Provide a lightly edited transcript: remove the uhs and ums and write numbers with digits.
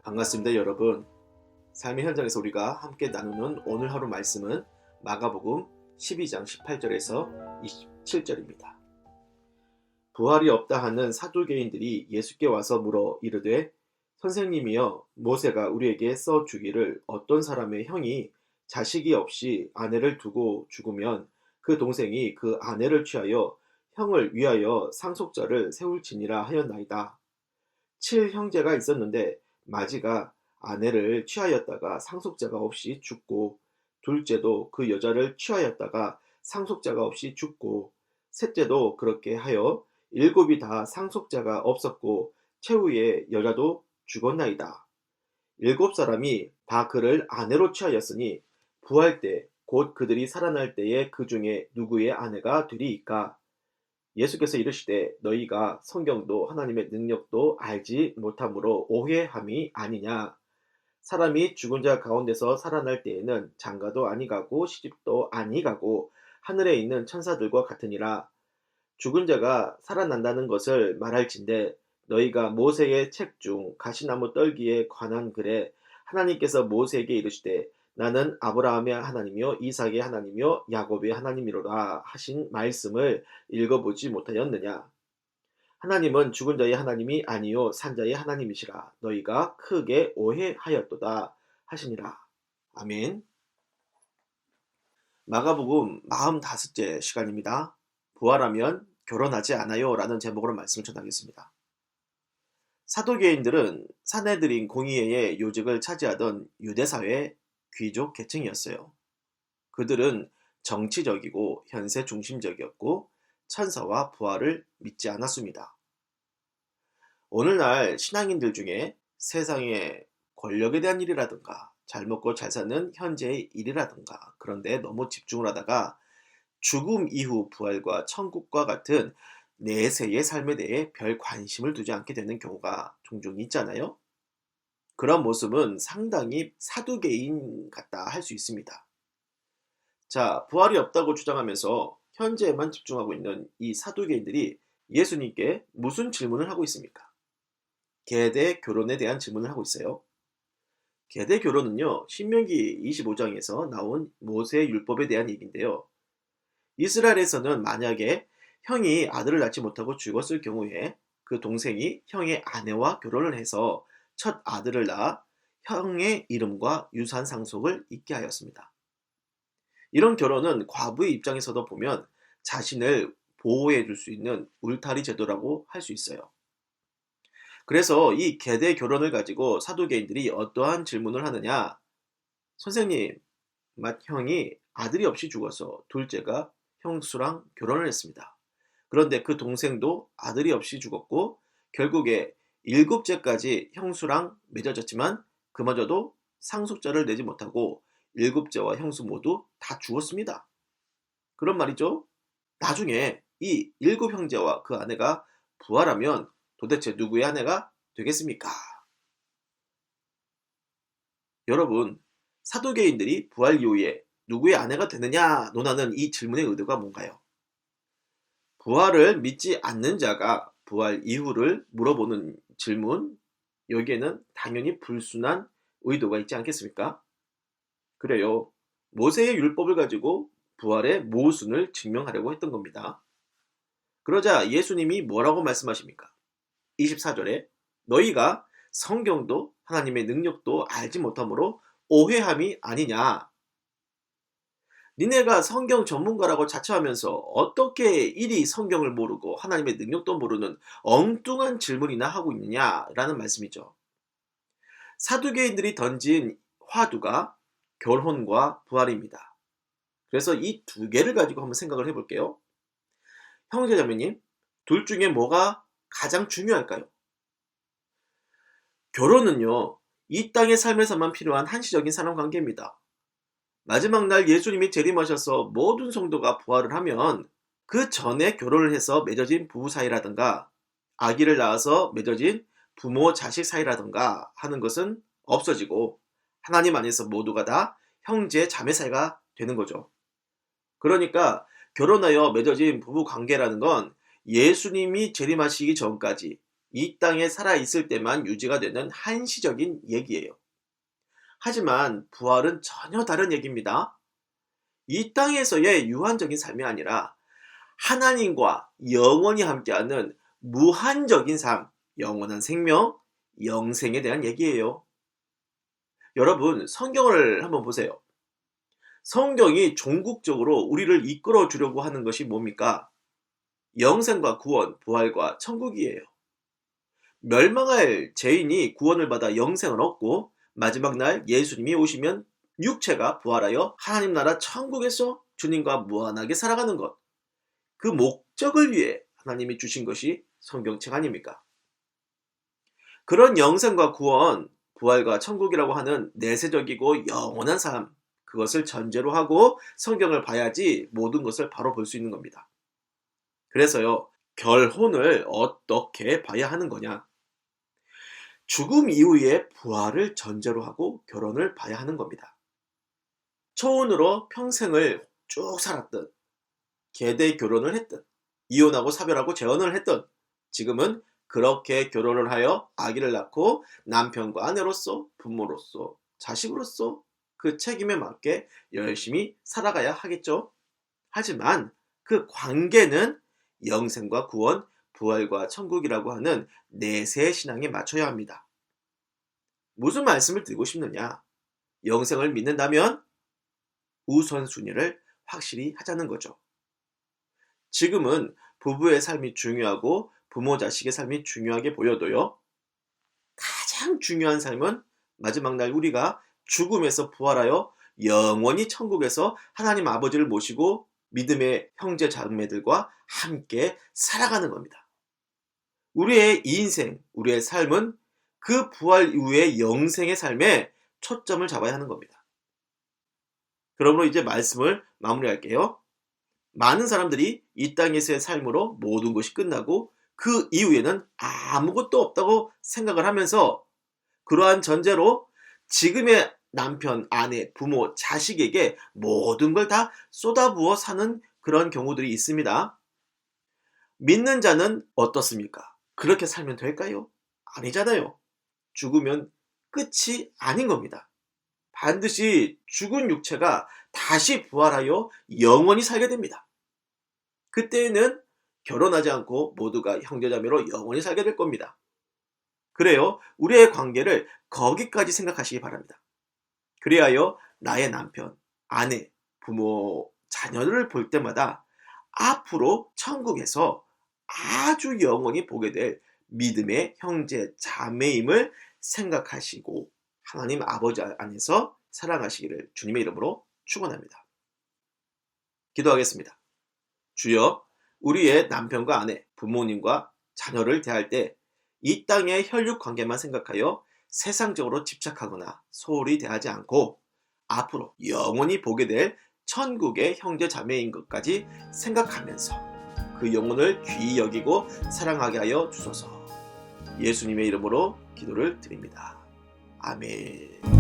반갑습니다, 여러분. 삶의 현장에서 우리가 함께 나누는 오늘 하루 말씀은 마가복음 12장 18절에서 27절입니다. 부활이 없다 하는 사두개인들이 예수께 와서 물어 이르되 선생님이여, 모세가 우리에게 써 주기를 어떤 사람의 형이 자식이 없이 아내를 두고 죽으면 그 동생이 그 아내를 취하여 형을 위하여 상속자를 세울지니라 하였나이다. 7형제가 있었는데 마지가 아내를 취하였다가 상속자가 없이 죽고, 둘째도 그 여자를 취하였다가 상속자가 없이 죽고, 셋째도 그렇게 하여 일곱이 다 상속자가 없었고 최후의 여자도 죽었나이다. 일곱 사람이 다 그를 아내로 취하였으니 부활 때 곧 그들이 살아날 때에 그 중에 누구의 아내가 되리이까? 예수께서 이르시되 너희가 성경도 하나님의 능력도 알지 못함으로 오해함이 아니냐. 사람이 죽은 자 가운데서 살아날 때에는 장가도 아니가고 시집도 아니가고 하늘에 있는 천사들과 같으니라. 죽은 자가 살아난다는 것을 말할진대 너희가 모세의 책 중 가시나무 떨기에 관한 글에 하나님께서 모세에게 이르시되 나는 아브라함의 하나님이요 이삭의 하나님이요 야곱의 하나님이로다 하신 말씀을 읽어보지 못하였느냐. 하나님은 죽은 자의 하나님이 아니요 산 자의 하나님이시라. 너희가 크게 오해하였도다 하시니라. 아멘. 마가복음 45째 시간입니다. 부활하면 결혼하지 않아요 라는 제목으로 말씀을 전하겠습니다. 사두개인들은 사내들인 공의회의 요직을 차지하던 유대사회 귀족 계층이었어요. 그들은 정치적이고 현세 중심적이었고 천사와 부활을 믿지 않았습니다. 오늘날 신앙인들 중에 세상의 권력에 대한 일이라든가 잘 먹고 잘 사는 현재의 일이라든가 그런 데 너무 집중을 하다가 죽음 이후 부활과 천국과 같은 내세의 삶에 대해 별 관심을 두지 않게 되는 경우가 종종 있잖아요. 그런 모습은 상당히 사두개인 같다 할 수 있습니다. 자, 부활이 없다고 주장하면서 현재에만 집중하고 있는 이 사두개인들이 예수님께 무슨 질문을 하고 있습니까? 계대 결혼에 대한 질문을 하고 있어요. 계대 결혼은요, 신명기 25장에서 나온 모세 율법에 대한 얘기인데요. 이스라엘에서는 만약에 형이 아들을 낳지 못하고 죽었을 경우에 그 동생이 형의 아내와 결혼을 해서 첫 아들을 낳아 형의 이름과 유산 상속을 잇게 하였습니다. 이런 결혼은 과부의 입장에서도 보면 자신을 보호해 줄 수 있는 울타리 제도라고 할 수 있어요. 그래서 이 계대 결혼을 가지고 사두개인들이 어떠한 질문을 하느냐. 선생님, 형이 아들이 없이 죽어서 둘째가 형수랑 결혼을 했습니다. 그런데 그 동생도 아들이 없이 죽었고 결국에 일곱째까지 형수랑 맺어졌지만 그마저도 상속자를 내지 못하고 일곱째와 형수 모두 다 죽었습니다. 그런 말이죠. 나중에 이 일곱 형제와 그 아내가 부활하면 도대체 누구의 아내가 되겠습니까? 여러분, 사두개인들이 부활 이후에 누구의 아내가 되느냐 논하는 이 질문의 의도가 뭔가요? 부활을 믿지 않는 자가 부활 이후를 물어보는 질문, 여기에는 당연히 불순한 의도가 있지 않겠습니까? 그래요. 모세의 율법을 가지고 부활의 모순을 증명하려고 했던 겁니다. 그러자 예수님이 뭐라고 말씀하십니까? 24절에 너희가 성경도 하나님의 능력도 알지 못함으로 오해함이 아니냐. 니네가 성경 전문가라고 자처하면서 어떻게 이리 성경을 모르고 하나님의 능력도 모르는 엉뚱한 질문이나 하고 있느냐라는 말씀이죠. 사두개인들이 던진 화두가 결혼과 부활입니다. 그래서 이 두 개를 가지고 한번 생각을 해볼게요. 형제자매님, 둘 중에 뭐가 가장 중요할까요? 결혼은요, 이 땅의 삶에서만 필요한 한시적인 사람관계입니다. 마지막 날 예수님이 재림하셔서 모든 성도가 부활을 하면 그 전에 결혼을 해서 맺어진 부부 사이라든가 아기를 낳아서 맺어진 부모 자식 사이라든가 하는 것은 없어지고 하나님 안에서 모두가 다 형제 자매 사이가 되는 거죠. 그러니까 결혼하여 맺어진 부부 관계라는 건 예수님이 재림하시기 전까지 이 땅에 살아있을 때만 유지가 되는 한시적인 얘기예요. 하지만 부활은 전혀 다른 얘기입니다. 이 땅에서의 유한적인 삶이 아니라 하나님과 영원히 함께하는 무한적인 삶, 영원한 생명, 영생에 대한 얘기예요. 여러분, 성경을 한번 보세요. 성경이 종국적으로 우리를 이끌어 주려고 하는 것이 뭡니까? 영생과 구원, 부활과 천국이에요. 멸망할 죄인이 구원을 받아 영생을 얻고 마지막 날 예수님이 오시면 육체가 부활하여 하나님 나라 천국에서 주님과 무한하게 살아가는 것. 그 목적을 위해 하나님이 주신 것이 성경책 아닙니까? 그런 영생과 구원, 부활과 천국이라고 하는 내세적이고 영원한 삶, 그것을 전제로 하고 성경을 봐야지 모든 것을 바로 볼 수 있는 겁니다. 그래서요, 결혼을 어떻게 봐야 하는 거냐? 죽음 이후의 부활을 전제로 하고 결혼을 봐야 하는 겁니다. 초혼으로 평생을 쭉 살았든, 계대 결혼을 했든, 이혼하고 사별하고 재혼을 했든, 지금은 그렇게 결혼을 하여 아기를 낳고 남편과 아내로서, 부모로서, 자식으로서 그 책임에 맞게 열심히 살아가야 하겠죠. 하지만 그 관계는 영생과 구원, 부활과 천국이라고 하는 내세 신앙에 맞춰야 합니다. 무슨 말씀을 드리고 싶느냐? 영생을 믿는다면 우선순위를 확실히 하자는 거죠. 지금은 부부의 삶이 중요하고 부모 자식의 삶이 중요하게 보여도요, 가장 중요한 삶은 마지막 날 우리가 죽음에서 부활하여 영원히 천국에서 하나님 아버지를 모시고 믿음의 형제 자매들과 함께 살아가는 겁니다. 우리의 인생, 우리의 삶은 그 부활 이후의 영생의 삶에 초점을 잡아야 하는 겁니다. 그러므로 이제 말씀을 마무리할게요. 많은 사람들이 이 땅에서의 삶으로 모든 것이 끝나고 그 이후에는 아무것도 없다고 생각을 하면서 그러한 전제로 지금의 남편, 아내, 부모, 자식에게 모든 걸 다 쏟아부어 사는 그런 경우들이 있습니다. 믿는 자는 어떻습니까? 그렇게 살면 될까요? 아니잖아요. 죽으면 끝이 아닌 겁니다. 반드시 죽은 육체가 다시 부활하여 영원히 살게 됩니다. 그때에는 결혼하지 않고 모두가 형제자매로 영원히 살게 될 겁니다. 그래요, 우리의 관계를 거기까지 생각하시기 바랍니다. 그리하여 나의 남편, 아내, 부모, 자녀를 볼 때마다 앞으로 천국에서 아주 영원히 보게 될 믿음의 형제, 자매임을 생각하시고 하나님 아버지 안에서 사랑하시기를 주님의 이름으로 축원합니다. 기도하겠습니다. 주여, 우리의 남편과 아내, 부모님과 자녀를 대할 때 이 땅의 혈육 관계만 생각하여 세상적으로 집착하거나 소홀히 대하지 않고 앞으로 영원히 보게 될 천국의 형제 자매인 것까지 생각하면서 그 영혼을 귀히 여기고 사랑하게 하여 주소서. 예수님의 이름으로 기도를 드립니다. 아멘.